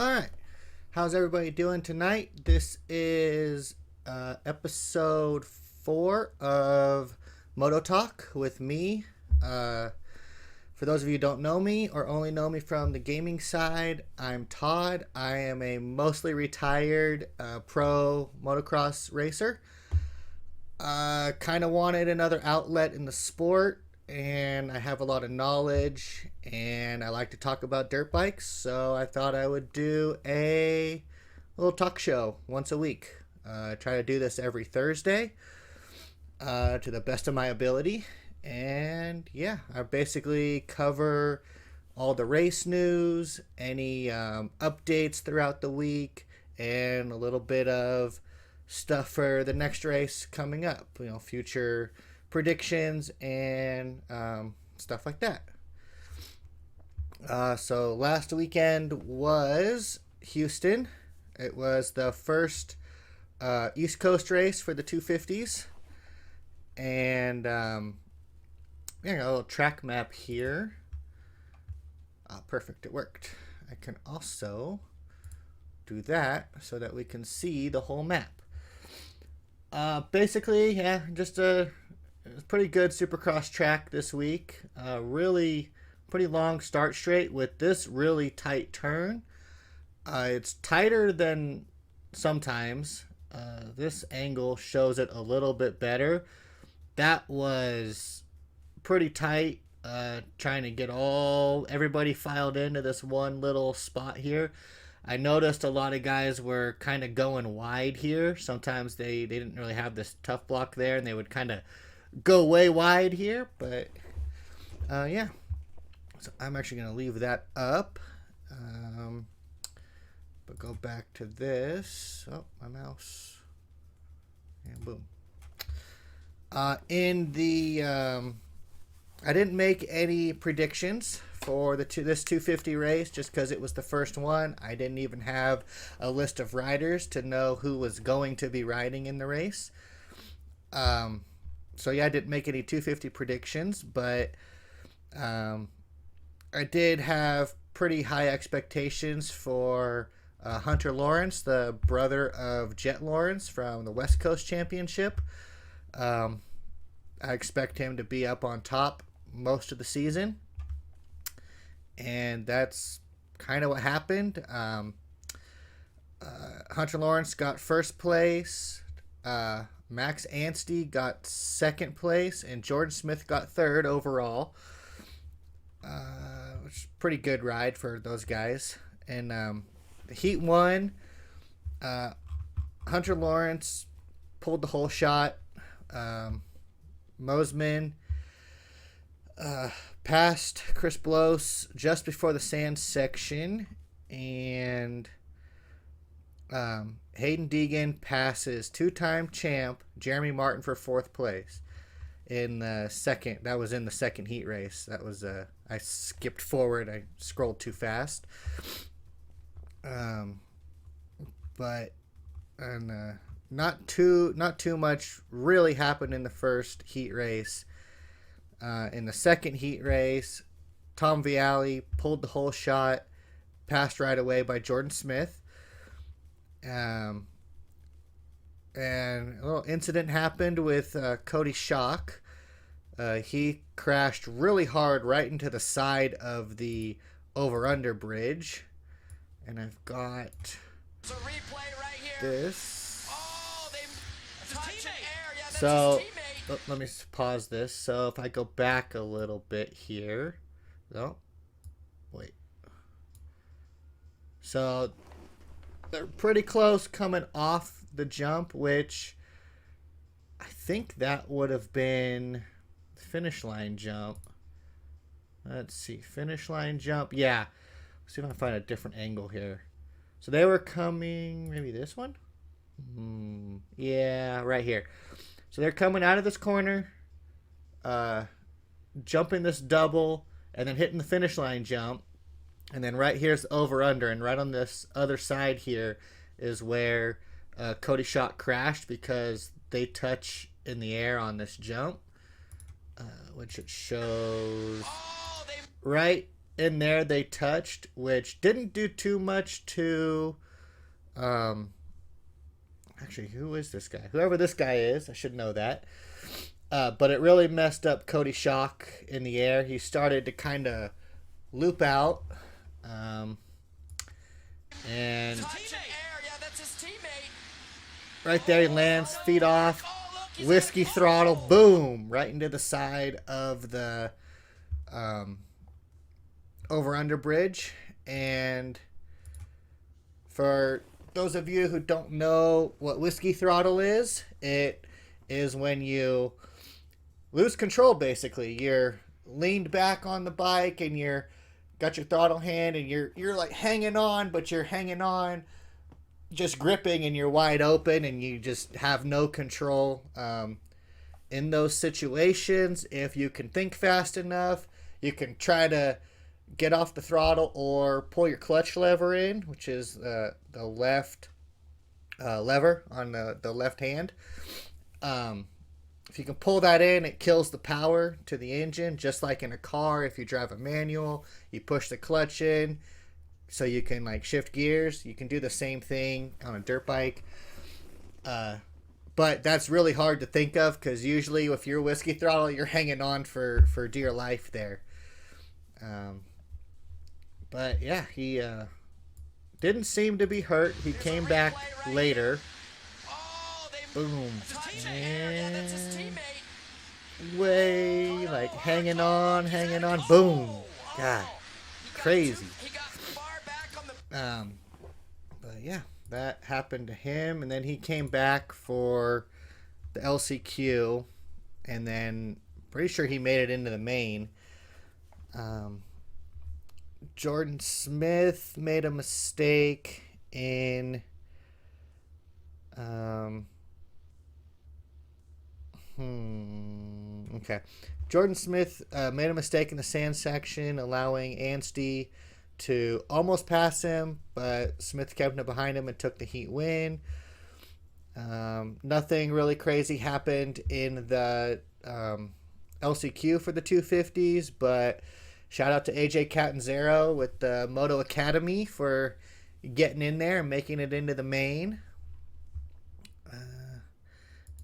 Alright, how's everybody doing tonight? This is episode 4 of Moto Talk with me. For those of you who don't know me or only know me from the gaming side, I'm Todd. I am a mostly retired pro motocross racer. Kind of wanted another outlet in the sport, and I have a lot of knowledge and I like to talk about dirt bikes, so I thought I would do a little talk show once a week. Try to do this every Thursday to the best of my ability, and yeah, I basically cover all the race news, any updates throughout the week, and a little bit of stuff for the next race coming up, future predictions and stuff like that. So last weekend was Houston. It was the first East Coast race for the 250s. And a little track map here. Perfect, it worked. I can also do that so that we can see the whole map. Basically, yeah, just a pretty good Supercross track this week. Really pretty long start straight with this really tight turn. It's tighter than sometimes. This angle shows it a little bit better. That was pretty tight. Trying to get everybody filed into this one little spot here. I noticed a lot of guys were kind of going wide here. Sometimes they didn't really have this tough block there, and they would kind of go way wide here. But, yeah. So I'm actually going to leave that up. But go back to this. Oh, my mouse. And boom. I didn't make any predictions for this 250 race just because it was the first one. I didn't even have a list of riders to know who was going to be riding in the race. So yeah, I didn't make any 250 predictions, but I did have pretty high expectations for Hunter Lawrence, the brother of Jet Lawrence from the West Coast Championship. I expect him to be up on top most of the season, and that's kind of what happened. Hunter Lawrence got first place, Max Anstey got second place, and Jordan Smith got third overall, which is a pretty good ride for those guys. And the Heat 1, Hunter Lawrence pulled the whole shot. Mosman passed Chris Bloss just before the sand section, and Hayden Deegan passes two-time champ Jeremy Martin for fourth place in the second. That was in the second heat race. That was I skipped forward. I scrolled too fast. But not too much really happened in the first heat race. In the second heat race, Tom Vialli pulled the whole shot, passed right away by Jordan Smith. And a little incident happened with Cody Schock. He crashed really hard right into the side of the over-under bridge. And I've got this. Oh, So let me pause this. So if I go back a little bit here. No. Wait. So they're pretty close coming off the jump, which I think that would have been the finish line jump. Let's see. Finish line jump. Yeah. Let's see if I can find a different angle here. So they were coming, maybe this one? Yeah, right here. So they're coming out of this corner, jumping this double, and then hitting the finish line jump. And then right here's the over-under, and right on this other side here is where Cody Schock crashed because they touch in the air on this jump, which it shows right in there they touched, which didn't do too much to actually, who is this guy? Whoever this guy is, I should know that. But it really messed up Cody Schock in the air. He started to kind of loop out. And right there he lands, feet off, whiskey throttle, boom, right into the side of the over-under bridge. And for those of you who don't know what whiskey throttle is, it is when you lose control, basically. You're leaned back on the bike and you're got your throttle hand and you're like hanging on, but you're hanging on just gripping and you're wide open and you just have no control. In those situations, if you can think fast enough, you can try to get off the throttle or pull your clutch lever in, which is the left lever on the left hand. If you can pull that in, it kills the power to the engine, just like in a car. If you drive a manual, you push the clutch in so you can like shift gears. You can do the same thing on a dirt bike. But that's really hard to think of because usually if you're whiskey throttle, you're hanging on for dear life there. But yeah, he didn't seem to be hurt. He came back later. Boom. And way, like hanging on. Boom. God, crazy. But yeah, that happened to him. And then he came back for the LCQ. And then pretty sure he made it into the main. Jordan Smith made a mistake in okay. Jordan Smith made a mistake in the sand section, allowing Anstey to almost pass him, but Smith kept it behind him and took the heat win. Nothing really crazy happened in the LCQ for the 250s, but shout out to AJ Catanzaro with the Moto Academy for getting in there and making it into the main.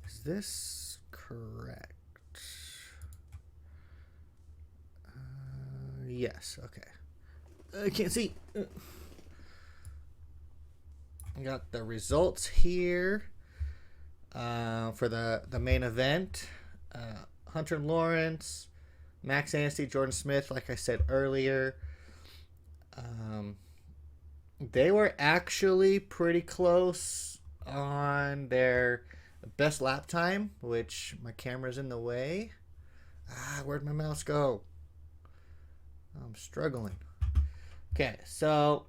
Is this correct? Yes, okay. I can't see. I got the results here for the main event. Hunter Lawrence, Max Anstey, Jordan Smith, like I said earlier. They were actually pretty close on their best lap time, which my camera's in the way. Where'd my mouse go? I'm struggling. Okay, so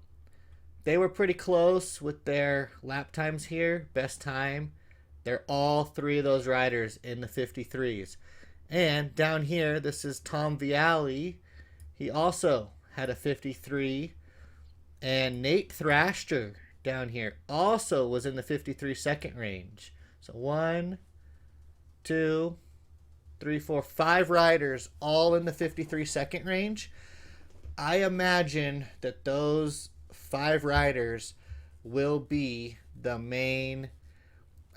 they were pretty close with their lap times here. Best time. They're all three of those riders in the 53s. And down here, this is Tom Vialli. He also had a 53. And Nate Thrasher down here also was in the 53 second range. So 1, 2, 3, 4, 5 riders all in the 53 second range. I imagine that those 5 riders will be the main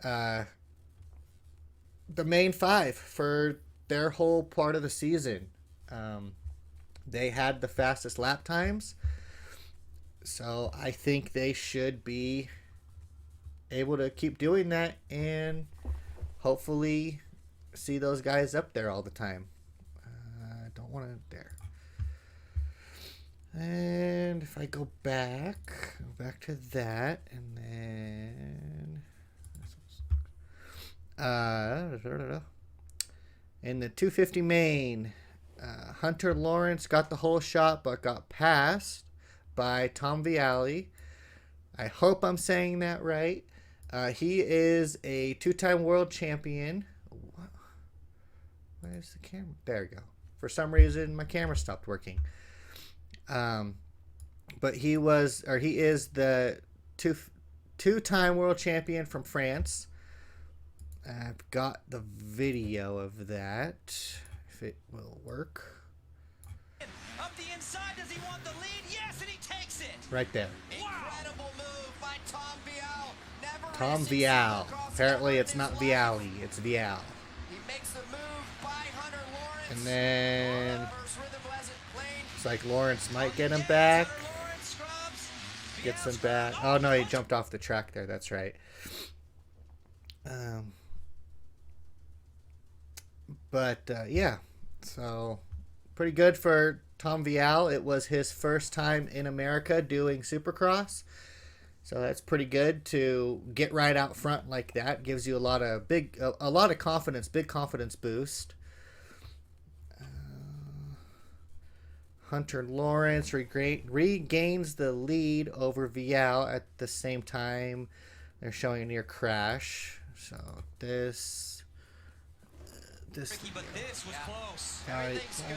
5 for their whole part of the season. They had the fastest lap times, so I think they should be able to keep doing that and hopefully see those guys up there all the time. Don't want to there. And if I go back to that, and then in the 250 main, Hunter Lawrence got the whole shot but got passed by Tom Vialli. I hope I'm saying that right. He is a 2-time world champion. Where's the camera? There we go. For some reason, my camera stopped working. But he is the two-time world champion from France. I've got the video of that, if it will work. Up the inside, does he want the lead? Yes, and he takes it. Right there. Incredible move by Tom Vial. Never Tom racing Vial. Supercross Apparently ever it's in not his Viali, life. it's Vial. He makes the move by Hunter Lawrence. And then First rhythm wasn't played. it's like Lawrence might get him back. Hunter Lawrence scrubs. Gets Vial him back. scrubs. Oh no, he jumped off the track there. That's right. Yeah, so pretty good for Tom Vial. It was his first time in America doing Supercross, so that's pretty good to get right out front like that. Gives you a lot of confidence, big confidence boost. Hunter Lawrence regains the lead over Vial at the same time. They're showing a near crash. So this. Ricky, but this was close. Everything's good.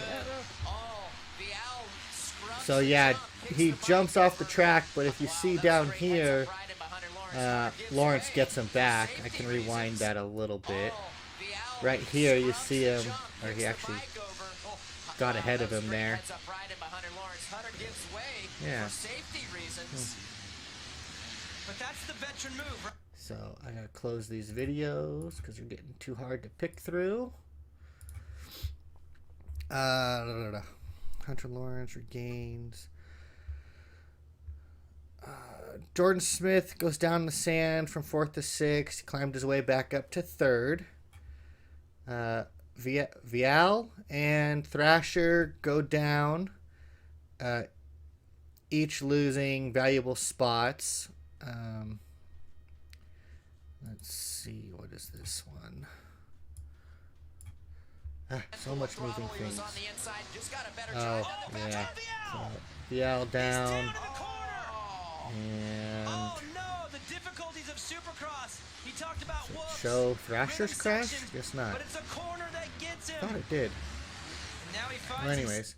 Oh, Vial scrubs So yeah, his jump, he hits the jumps front off the cover. track, but if you Wow, see that was down a great here, heads-up riding by Hunter Lawrence. Hunter gives Lawrence way gets him for back. I safety can rewind reasons. that a little bit. Oh, Vial Right here, you scrubs see the him, jump, or he hits the actually bike over. Oh, got ahead that of was him great there. heads-up riding by Hunter Lawrence. Hunter gives way Yeah. for safety reasons. But that's the veteran move, right? So I gotta close these videos because they're getting too hard to pick through. Hunter Lawrence regains. Jordan Smith goes down in the sand from 4th to 6th. He climbed his way back up to 3rd. Vial and Thrasher go down, each losing valuable spots. Let's see, what is this one? So much moving things. Oh, yeah. So, Vial down. And Oh no, the difficulties of Supercross. He talked about whoops. show Thrasher's Rhythm crash? section, Guess not. But it's a corner that gets him. Thought it did. And now he finds Well, his- anyways.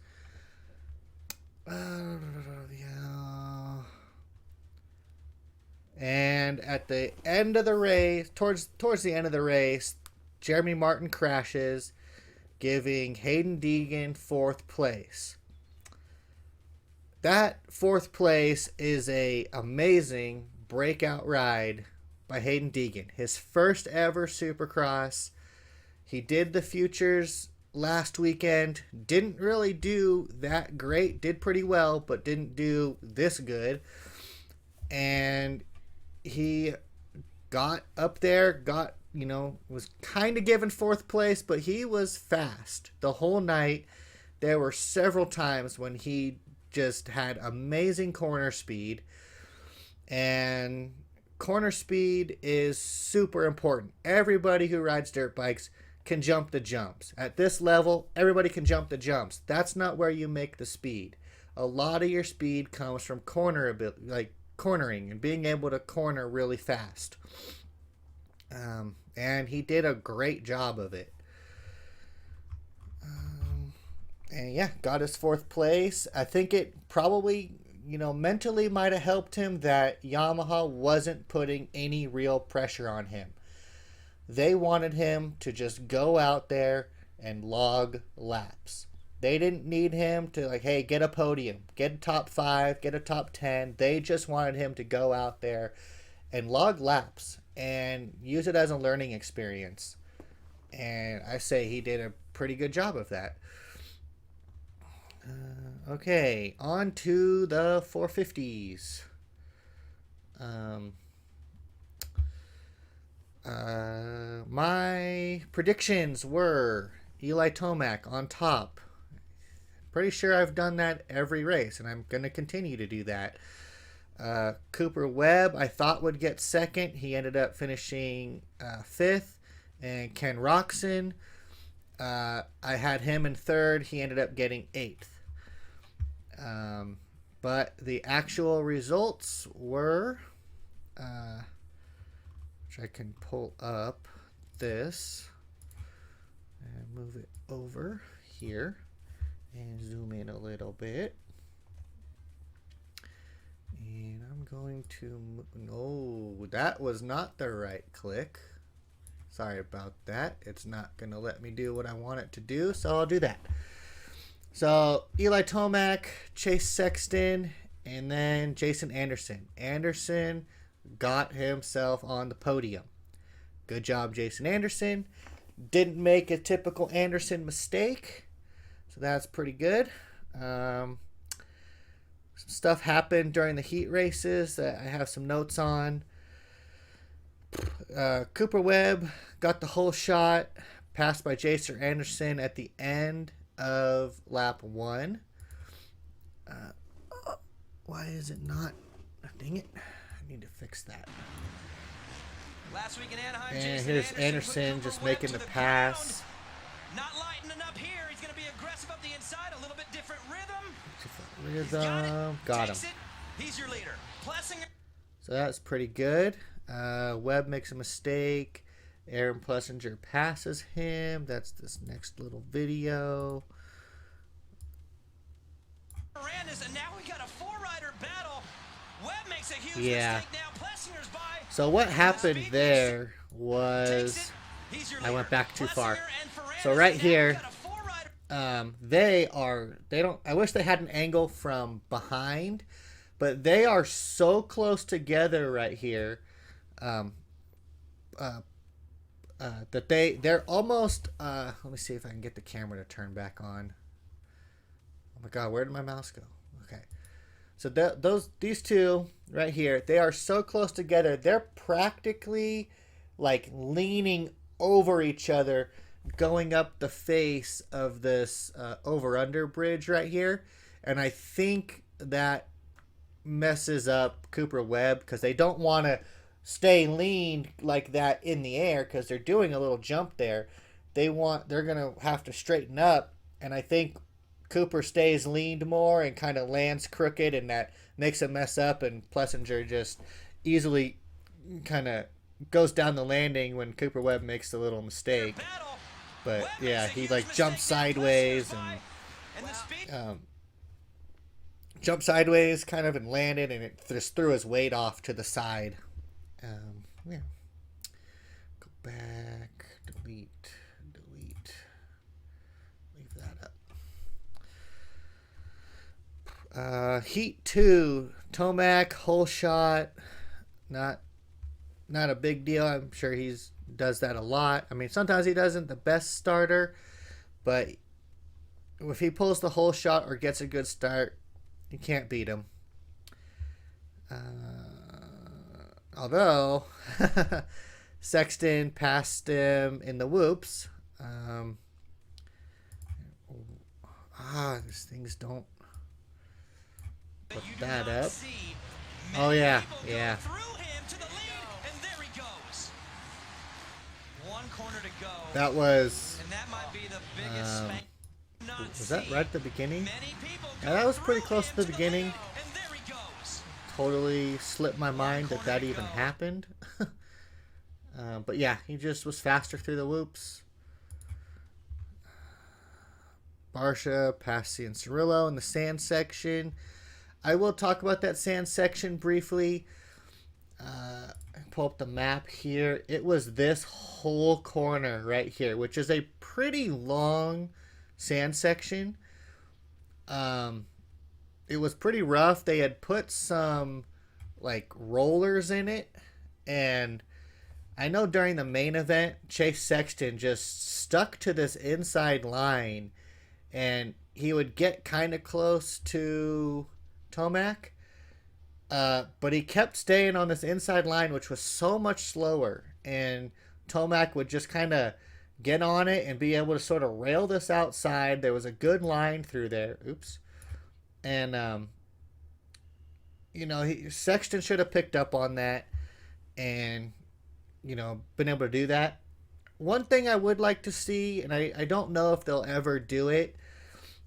Yeah. And at the end of the race, towards the end of the race, Jeremy Martin crashes, giving Hayden Deegan 4th place. That 4th place is a amazing breakout ride by Hayden Deegan. His first ever Supercross. He did the Futures last weekend. Didn't really do that great. Did pretty well, but didn't do this good. And he got up there, was kind of given 4th place, but he was fast the whole night. There were several times when he just had amazing corner speed, and corner speed is super important. Everybody who rides dirt bikes can jump the jumps. At this level, everybody can jump the jumps. That's not where you make the speed. A lot of your speed comes from cornering and being able to corner really fast. And he did a great job of it. And yeah, got his 4th place. I think it probably, mentally might have helped him that Yamaha wasn't putting any real pressure on him. They wanted him to just go out there and log laps. They didn't need him to hey, get a podium, get a top 5, get a top 10. They just wanted him to go out there and log laps and use it as a learning experience. And I say he did a pretty good job of that. Okay, on to the 450s. My predictions were Eli Tomac on top. Pretty sure I've done that every race, and I'm going to continue to do that. Cooper Webb, I thought would get 2nd. He ended up finishing 5th. And Ken Roxon, I had him in 3rd. He ended up getting 8th. But the actual results were, which I can pull up this and move it over here and zoom in a little bit. And I'm going to, no, that was not the right click. Sorry about that. It's not going to let me do what I want it to do, so I'll do that. So Eli Tomac, Chase Sexton, and then Jason Anderson. Anderson got himself on the podium. Good job, Jason Anderson. Didn't make a typical Anderson mistake, so that's pretty good. Some stuff happened during the heat races that I have some notes on. Cooper Webb got the whole shot, passed by Jason Anderson at the end of lap 1. Why is it not? Dang it. I need to fix that. Last week in Anaheim, And here's Anderson just making the pass. Not lightening up here. He's going to be aggressive up the inside. A little bit different rhythm. Rhythm. Got him. He's your leader. Plessinger. So that's pretty good. Webb makes a mistake. Aaron Plessinger passes him. That's this next little video. And now we got a 4-rider battle. Webb makes a huge mistake now. Plessinger's by. So what happened there was I went back too far. So right here, I wish they had an angle from behind, but they are so close together right here that they're almost let me see if I can get the camera to turn back on. Oh my god, where did my mouse go? Okay. So these two right here, they are so close together. They're practically like leaning over each other, going up the face of this over-under bridge right here. And I think that messes up Cooper Webb because they don't want to stay leaned like that in the air because they're doing a little jump there. They're going to have to straighten up. And I think Cooper stays leaned more and kind of lands crooked, and that makes him mess up, and Plessinger just easily kind of goes down the landing when Cooper Webb makes a little mistake. But yeah, he like jumps sideways and kind of and landed, and it just threw his weight off to the side. Yeah. Go back, delete. Leave that up. Heat 2, Tomac, whole shot. Not a big deal. I'm sure he's does that a lot. I mean, sometimes he doesn't the best starter, but if he pulls the whole shot or gets a good start, you can't beat him. Although Sexton passed him in the whoops. These things don't put that up. Oh yeah. That was. And that might be the biggest was that right at the beginning? Yeah, that was pretty close to the beginning. Totally slipped my mind that even happened. But yeah, he just was faster through the whoops. Barsha, Passy, and Cirillo in the sand section. I will talk about that sand section briefly. Pull up the map here. It was this whole corner right here, which is a pretty long sand section. It was pretty rough. They had put some like rollers in it, and I know during the main event, Chase Sexton just stuck to this inside line, and he would get kind of close to Tomac. But he kept staying on this inside line, which was so much slower, and Tomac would just kind of get on it and be able to sort of rail this outside. There was a good line through there. Oops. And, Sexton should have picked up on that and, been able to do that. One thing I would like to see, and I don't know if they'll ever do it,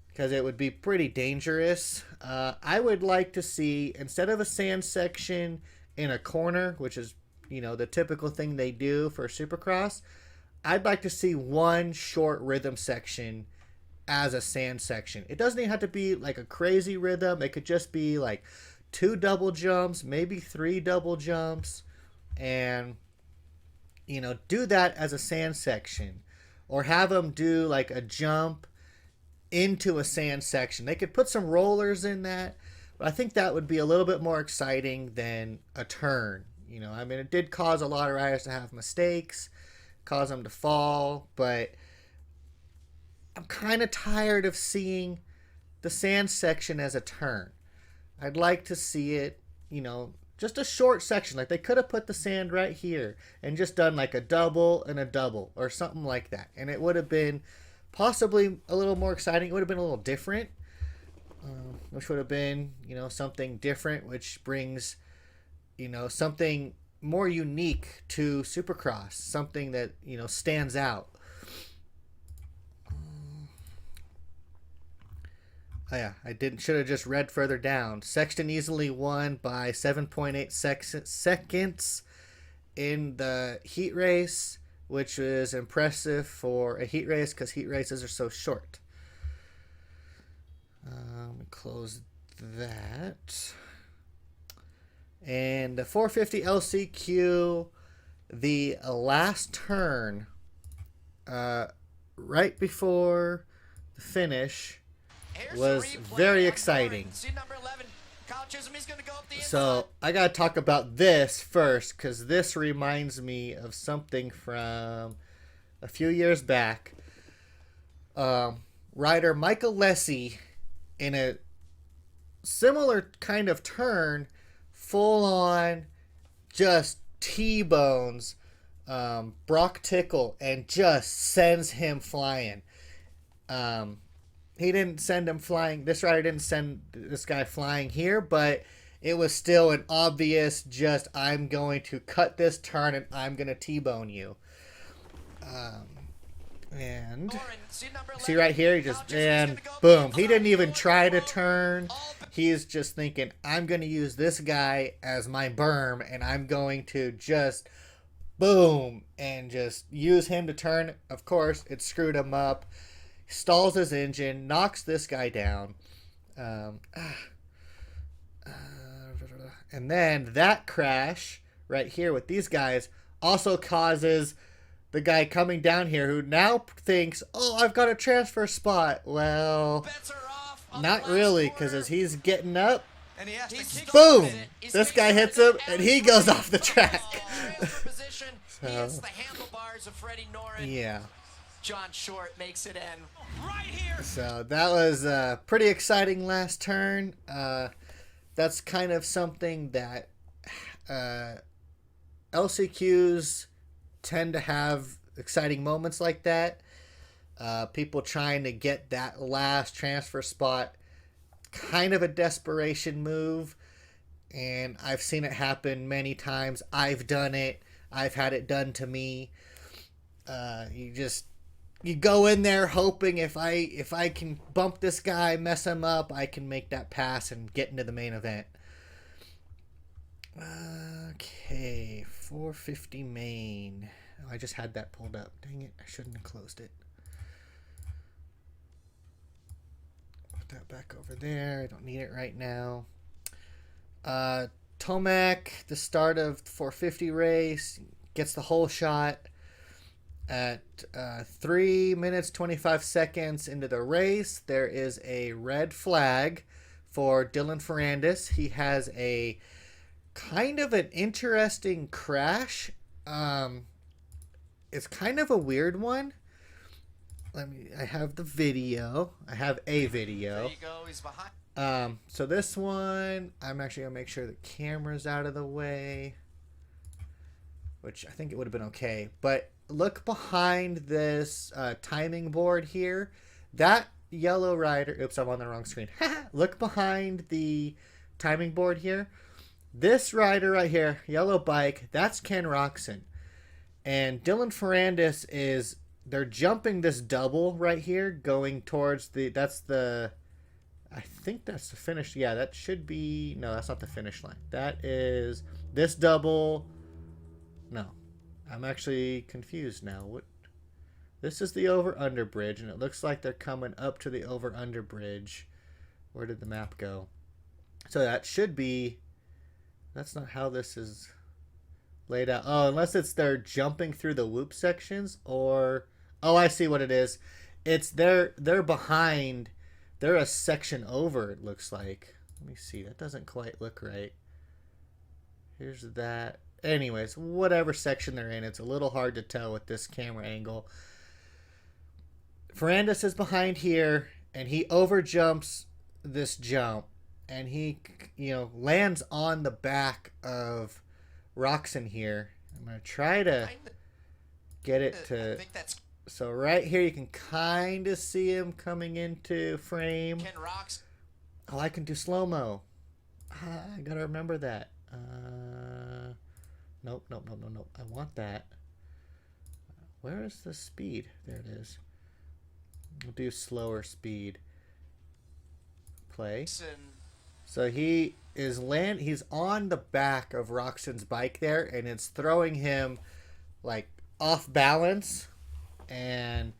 because it would be pretty dangerous. I would like to see, instead of a sand section in a corner, which is, the typical thing they do for Supercross, I'd like to see one short rhythm section as a sand section. It doesn't even have to be like a crazy rhythm. It could just be like 2 double jumps, maybe 3 double jumps, and, do that as a sand section. Or have them do like a jump into a sand section. They could put some rollers in that, but I think that would be a little bit more exciting than a turn. You know, I mean, it did cause a lot of riders to have mistakes, cause them to fall, but I'm kind of tired of seeing the sand section as a turn. I'd like to see it, you know, just a short section. Like they could have put the sand right here and just done like a double and a double or something like that. And it would have been possibly a little more exciting. It would have been a little different, which would have been, you know, something different, which brings, you know, something more unique to Supercross, something that, you know, stands out. Oh yeah, I should have just read further down. Sexton easily won by 7.8 seconds in the heat race, which is impressive for a heat race because heat races are so short. Let me close that. And the 450 LCQ, the last turn, right before the finish, was very exciting. So I gotta talk about this first because this reminds me of something from a few years back. Rider Michael Lessie, in a similar kind of turn, full on just T-bones Brock Tickle and just sends him flying. He didn't send him flying. This rider didn't send this guy flying here, but it was still an obvious just, I'm going to cut this turn and I'm going to T-bone you. And see right here, he just, and boom. He didn't even try to turn. He's just thinking, I'm going to use this guy as my berm and I'm going to just boom and just use him to turn. Of course, it screwed him up. Stalls his engine, knocks this guy down. And then that crash right here with these guys also causes the guy coming down here who now thinks, oh, I've got a transfer spot. Well, not really, because as he's getting up, boom, this guy hits him and he goes off the track. So, yeah. John Short makes it in right here. So that was a pretty exciting last turn. That's kind of something that LCQs tend to have exciting moments like that. People trying to get that last transfer spot, kind of a desperation move. And I've seen it happen many times. I've done it. I've had it done to me. You go in there hoping if I can bump this guy, mess him up, I can make that pass and get into the main event. Okay, 450 main. Oh, I just had that pulled up. Dang it, I shouldn't have closed it. Put that back over there. I don't need it right now. Tomac, the start of the 450 race, gets the whole shot. At 3 minutes 25 seconds into the race, there is a red flag for Dylan Ferrandis. He has a kind of an interesting crash. It's kind of a weird one. I have the video. I have a video. There you go. He's behind. So this one, I'm actually gonna make sure the camera's out of the way, which I think it would have been okay, but look behind this timing board here. That yellow rider... Oops, I'm on the wrong screen. Look behind the timing board here. This rider right here, yellow bike, that's Ken Roxon. And Dylan Ferrandis is... They're jumping this double right here, going towards the... That's the... I think that's the finish. Yeah, that should be... No, that's not the finish line. That is... This double... No. I'm actually confused now. What? This is the over-under bridge, and it looks like they're coming up to the over-under bridge. Where did the map go? So that should be... That's not how this is laid out. Oh, unless they're jumping through the whoop sections, or... Oh, I see what it is. They're behind. They're a section over, it looks like. Let me see. That doesn't quite look right. Here's that. Anyways, whatever section they're in, it's a little hard to tell with this camera angle. Ferrandis is behind here, and he overjumps this jump, and he, lands on the back of Roxon here. I'm going to try to get it to... I think that's So right here, you can kind of see him coming into frame. Ken Rocks. Oh, I can do slow-mo. I got to remember that. Nope. I want that. Where is the speed? There it is. We'll do slower speed. Play. So he is he's on the back of Roxon's bike there, and it's throwing him like off balance, and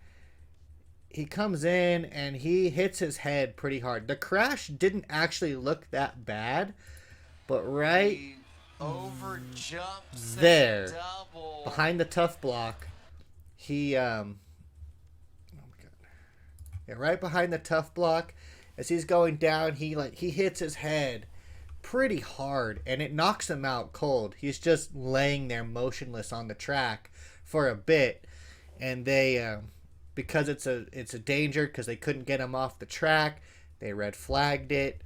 he comes in and he hits his head pretty hard. The crash didn't actually look that bad, but right Over jumps there, double. behind the tough block, he oh my god, yeah, right behind the tough block, as he's going down, he hits his head pretty hard, and it knocks him out cold. He's just laying there motionless on the track for a bit, and they because it's a danger, because they couldn't get him off the track, they red flagged it.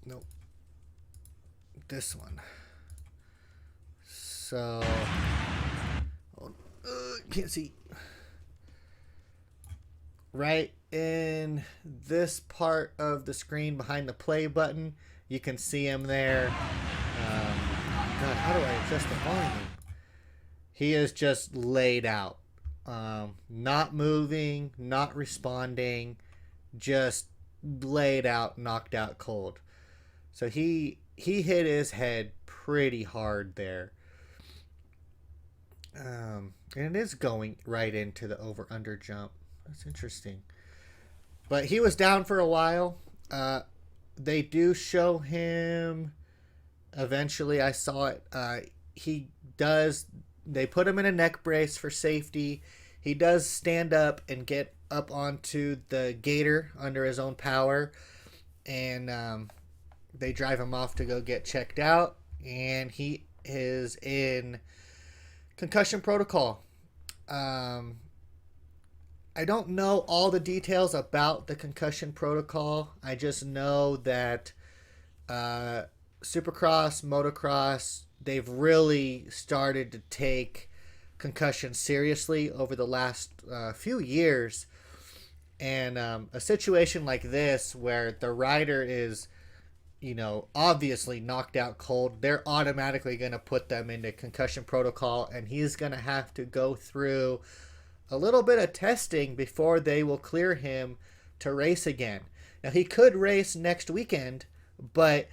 Nope. This one. So, can't see. Right in this part of the screen behind the play button, you can see him there. God, how do I adjust the volume? He is just laid out. Not moving, not responding, just laid out, knocked out cold. So he hit his head pretty hard there. And it is going right into the over-under jump. That's interesting. But he was down for a while. They do show him eventually. I saw it. They put him in a neck brace for safety. He does stand up and get up onto the gator under his own power. And they drive him off to go get checked out. And he is in concussion protocol. I don't know all the details about the concussion protocol. I just know that Supercross, Motocross, they've really started to take concussion seriously over the last few years. And a situation like this where the rider is, obviously knocked out cold, they're automatically going to put them into concussion protocol, and he's going to have to go through a little bit of testing before they will clear him to race again. Now, he could race next weekend, but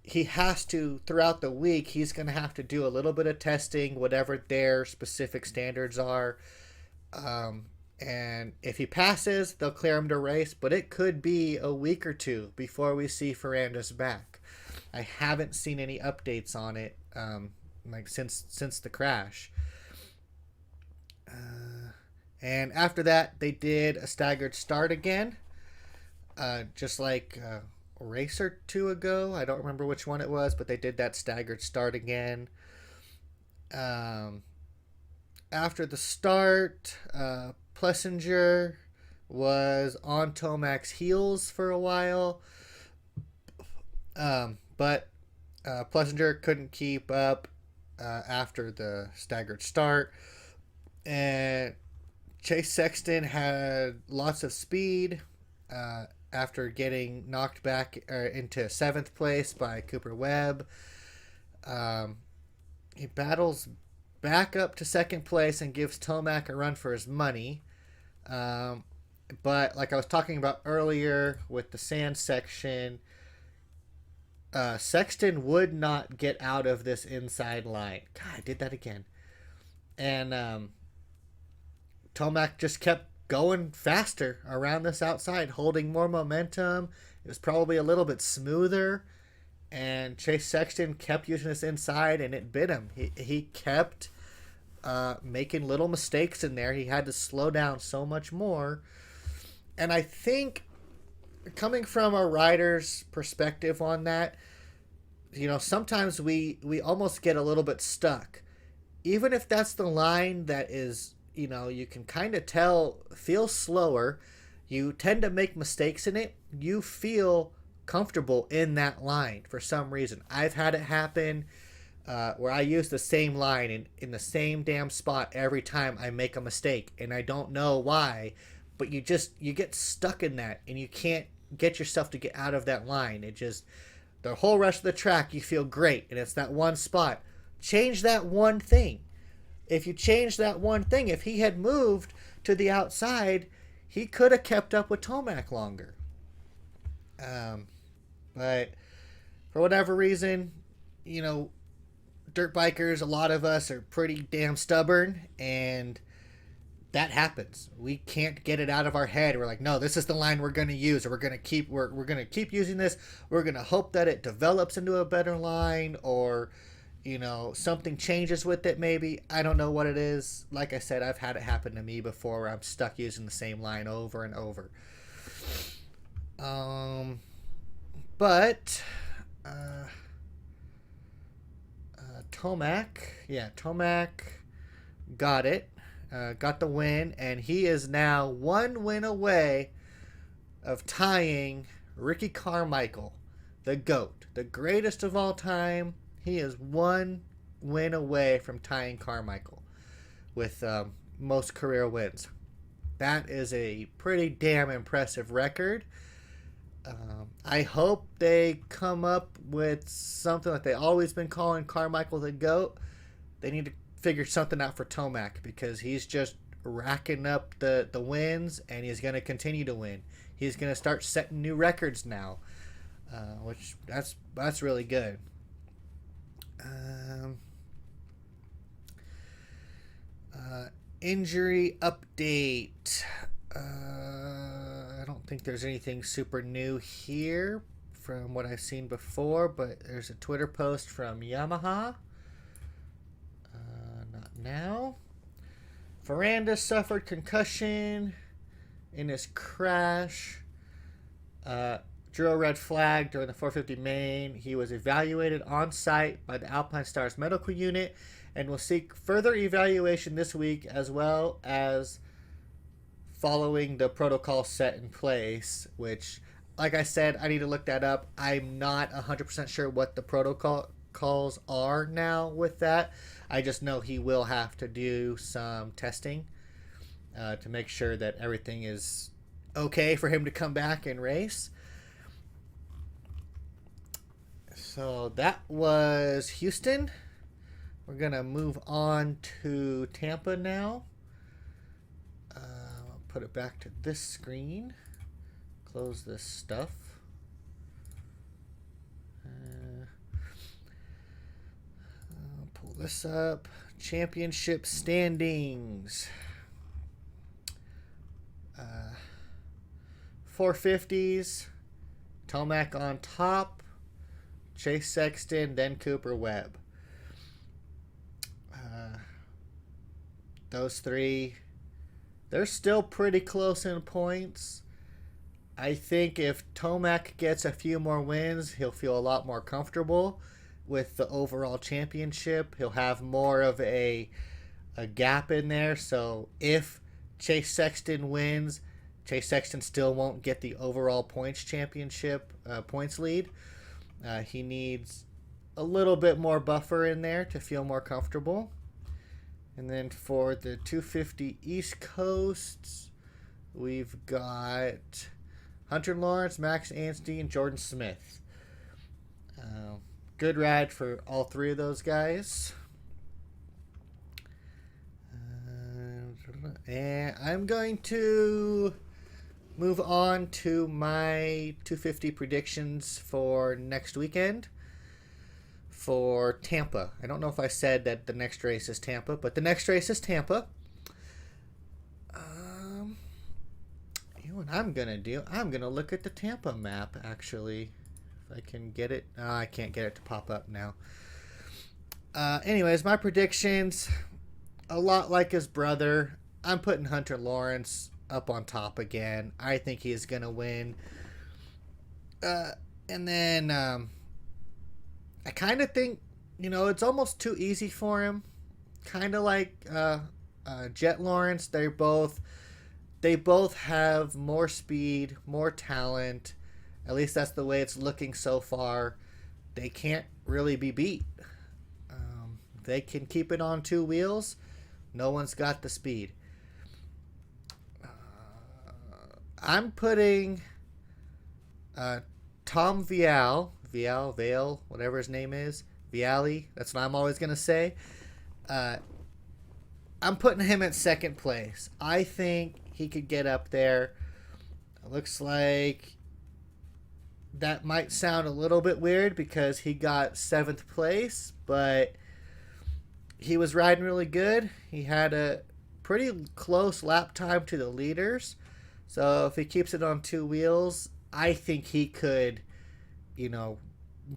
he has to, throughout the week, he's going to have to do a little bit of testing, whatever their specific standards are. And if he passes, they'll clear him to race, but it could be a week or two before we see Ferrandis back. I haven't seen any updates on it, since the crash. And after that, they did a staggered start again, just like a race or two ago. I don't remember which one it was, but they did that staggered start again. After the start, Plessinger was on Tomac's heels for a while, but Plessinger couldn't keep up after the staggered start, and Chase Sexton had lots of speed after getting knocked back into 7th place by Cooper Webb. He battles back up to 2nd place and gives Tomac a run for his money. But like I was talking about earlier with the sand section, Sexton would not get out of this inside line. God, I did that again. And Tomac just kept going faster around this outside, holding more momentum. It was probably a little bit smoother, and Chase Sexton kept using this inside, and it bit him. He kept making little mistakes in there. He had to slow down so much more. And I think, coming from a rider's perspective on that, sometimes we almost get a little bit stuck. Even if that's the line that is, you can kind of tell feels slower, you tend to make mistakes in it. You feel comfortable in that line for some reason. I've had it happen where I use the same line in the same damn spot every time I make a mistake, and I don't know why, but you get stuck in that, and you can't get yourself to get out of that line. The whole rest of the track you feel great, and it's that one spot. Change that one thing. If you change that one thing, if he had moved to the outside, he could have kept up with Tomac longer. But for whatever reason, dirt bikers, a lot of us are pretty damn stubborn, and that happens. We can't get it out of our head. We're like, no, this is the line we're going to use, or we're going to keep using this. We're going to hope that it develops into a better line, or something changes with it maybe. I don't know what it is. Like I said, I've had it happen to me before where I'm stuck using the same line over and over. But Tomac got it. Got the win, and he is now one win away of tying Ricky Carmichael, the GOAT, the greatest of all time. He is one win away from tying Carmichael with most career wins. That is a pretty damn impressive record. I hope they come up with something that they've always been calling Carmichael the GOAT. They need to figure something out for Tomac, because he's just racking up the wins, and he's going to continue to win. He's going to start setting new records now, which that's really good. Injury update. I don't think there's anything super new here from what I've seen before, but there's a Twitter post from Yamaha. Not now. Ferrandis suffered concussion in his crash. Drew a red flag during the 450 main. He was evaluated on site by the Alpine Stars medical unit and will seek further evaluation this week, as well as following the protocol set in place, which, like I said, I need to look that up. I'm not 100% sure what the protocols are now with that. I just know he will have to do some testing to make sure that everything is okay for him to come back and race. So that was Houston. We're going to move on to Tampa now. I'll put it back to this screen. Close this stuff. I'll pull this up. Championship standings. 450s. Tomac on top. Chase Sexton, then Cooper Webb. Those three, they're still pretty close in points. I think if Tomac gets a few more wins, he'll feel a lot more comfortable with the overall championship. He'll have more of a gap in there. So if Chase Sexton wins, Chase Sexton still won't get the overall points championship points lead. He needs a little bit more buffer in there to feel more comfortable. And then for the 250 East Coast, we've got Hunter Lawrence, Max Anstey, and Jordan Smith. Good ride for all three of those guys. And I'm going to move on to my 250 predictions for next weekend for Tampa. I don't know if I said that the next race is Tampa, but the next race is Tampa. What I'm going to do, I'm going to look at the Tampa map, actually. If I can get it. I can't get it to pop up now. Anyways, my predictions. a lot like his brother, I'm putting Hunter Lawrence up on top again. I think he's going to win. And then I kind of think, it's almost too easy for him. Kind of like Jet Lawrence. They both have more speed, more talent. At least that's the way it's looking so far. They can't really be beat. They can keep it on two wheels. No one's got the speed. I'm putting Tom Viale, whatever his name is. Viale, that's what I'm always going to say. I'm putting him at second place. I think he could get up there. It looks like that might sound a little bit weird because he got 7th place, but he was riding really good. He had a pretty close lap time to the leaders. So if he keeps it on two wheels, I think he could,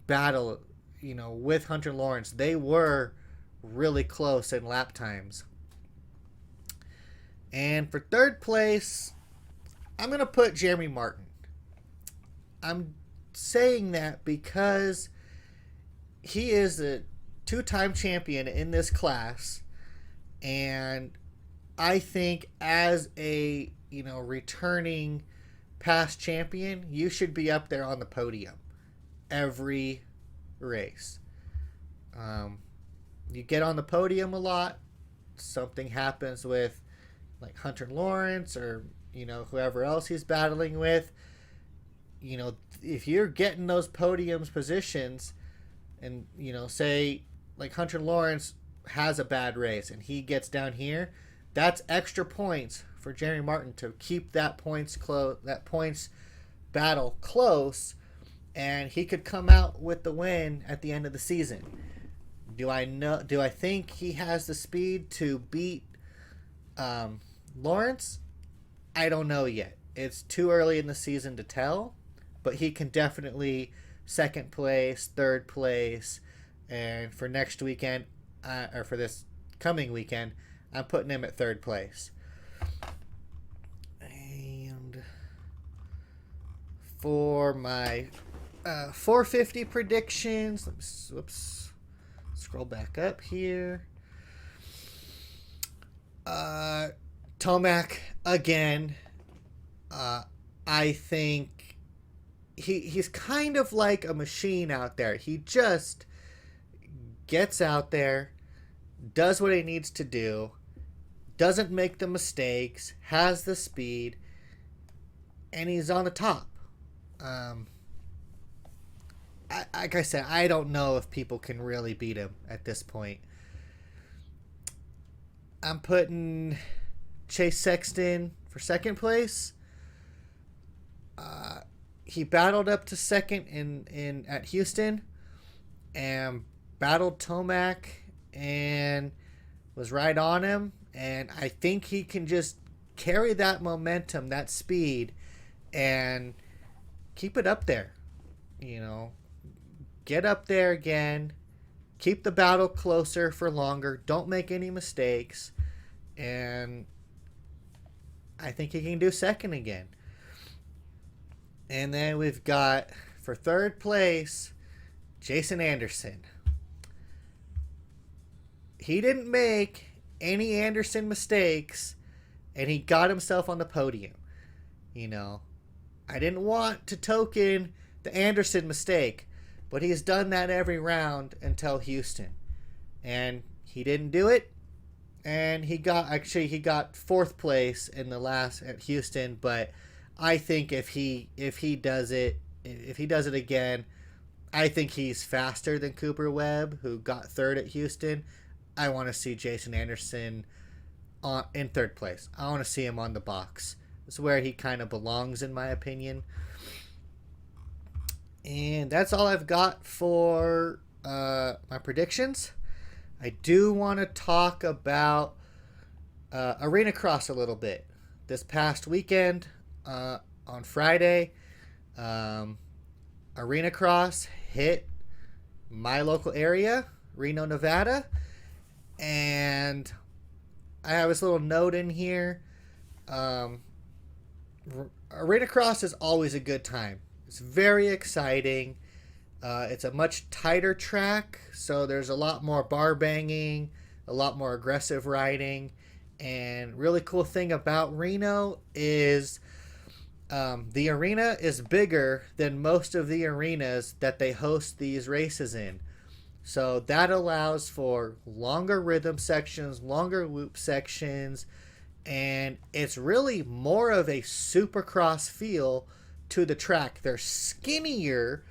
battle, with Hunter Lawrence. They were really close in lap times. And for third place, I'm going to put Jeremy Martin. I'm saying that because he is a 2-time champion in this class, and I think as a returning past champion, you should be up there on the podium every race. You get on the podium a lot, something happens with like Hunter Lawrence or whoever else he's battling with, if you're getting those podiums positions and say like Hunter Lawrence has a bad race and he gets down here, that's extra points for Jeremy Martin to keep that points battle close, and he could come out with the win at the end of the season. Do I think he has the speed to beat Lawrence? I don't know yet. It's too early in the season to tell, but he can definitely second place, third place, and for next weekend, or for this coming weekend, I'm putting him at third place. And for my 450 predictions, scroll back up here. Tomac again. I think he's kind of like a machine out there. He just gets out there, does what he needs to do, doesn't make the mistakes, has the speed, and he's on the top. Like I said, I don't know if people can really beat him at this point. I'm putting Chase Sexton for second place. He battled up to second in at Houston and battled Tomac and was right on him. And I think he can just carry that momentum, that speed, and keep it up there. Get up there again. Keep the battle closer for longer. Don't make any mistakes. And I think he can do second again. And then we've got, for third place, Jason Anderson. He didn't make any Anderson mistakes, and he got himself on the podium. I didn't want to token the Anderson mistake, but he's done that every round until Houston. And he didn't do it. And he got fourth place in the last at Houston, but I think if he does it again, I think he's faster than Cooper Webb, who got third at Houston. I want to see Jason Anderson in third place. I want to see him on the box. It's where he kind of belongs, in my opinion. And that's all I've got for my predictions. I do want to talk about Arena Cross a little bit. This past weekend, on Friday, Arena Cross hit my local area, Reno, Nevada, and I have this little note in here. Arena Cross is always a good time. It's very exciting. It's a much tighter track, so there's a lot more bar banging, a lot more aggressive riding. And really cool thing about Reno is the arena is bigger than most of the arenas that they host these races in. So that allows for longer rhythm sections, longer loop sections, and it's really more of a Supercross feel to the track. They're skinnier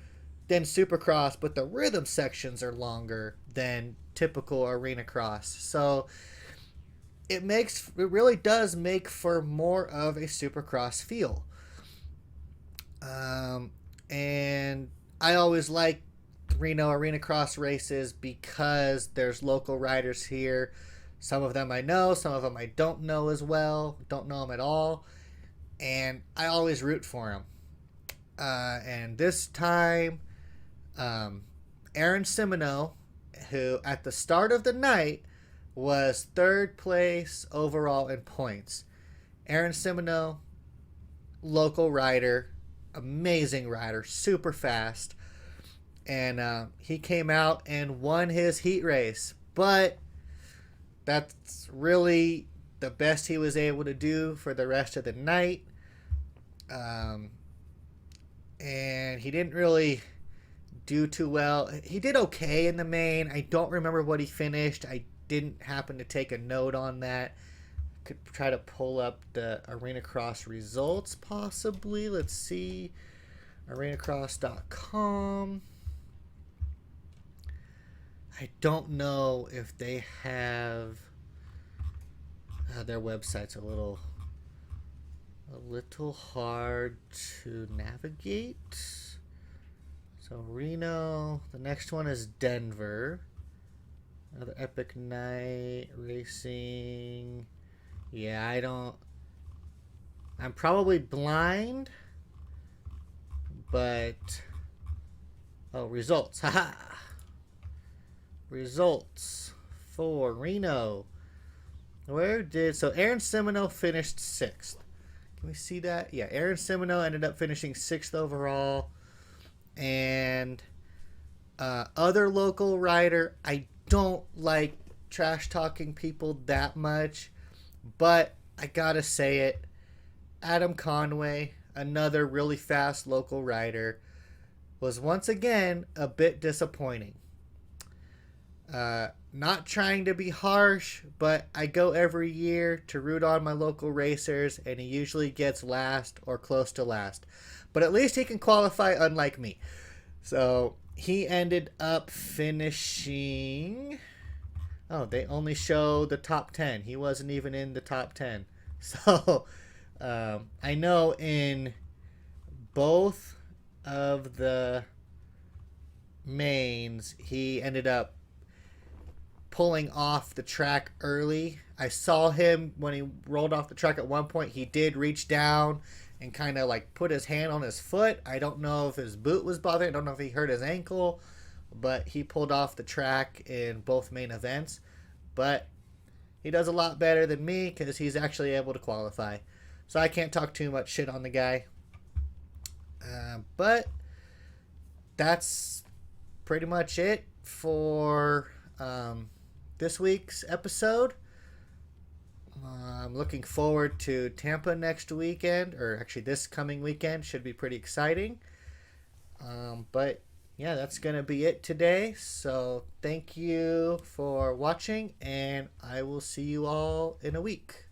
than Supercross, but the rhythm sections are longer than typical arena cross. So it really does make for more of a Supercross feel. And I always like Reno Arena Cross races because there's local riders here. Some of them I know, some of them I don't know as well, don't know them at all, and I always root for them. And this time, Aaron Simino, who at the start of the night was third place overall in points. Aaron Simino, local rider, amazing rider, super fast. And he came out and won his heat race. But that's really the best he was able to do for the rest of the night. And he didn't really do too well. He did okay in the main. I don't remember what he finished. I didn't happen to take a note on that. Could try to pull up the Arena Cross results possibly. Let's see. arenacross.com. I don't know if they have their website's a little hard to navigate. So Reno, the next one is Denver. Another epic night racing. Yeah, I'm probably blind, but results. Haha. Results for Reno. So Aaron Simino finished 6th. Can we see that? Yeah, Aaron Simino ended up finishing 6th overall. And other local rider, I don't like trash talking people that much, but I gotta say it. Adam Conway, another really fast local rider, was once again a bit disappointing. Not trying to be harsh, but I go every year to root on my local racers, and he usually gets last or close to last. But at least he can qualify, unlike me. So he ended up finishing... Oh, they only show the top 10. He wasn't even in the top 10. So I know in both of the mains, he ended up pulling off the track early. I saw him when he rolled off the track at one point. He did reach down and kind of like put his hand on his foot. I don't know if his boot was bothering. I don't know if he hurt his ankle, but he pulled off the track in both main events. But he does a lot better than me because he's actually able to qualify. So I can't talk too much shit on the guy. But that's pretty much it for this week's episode. I'm looking forward to Tampa next weekend, or actually this coming weekend. Should be pretty exciting. But yeah, that's going to be it today. So thank you for watching, and I will see you all in a week.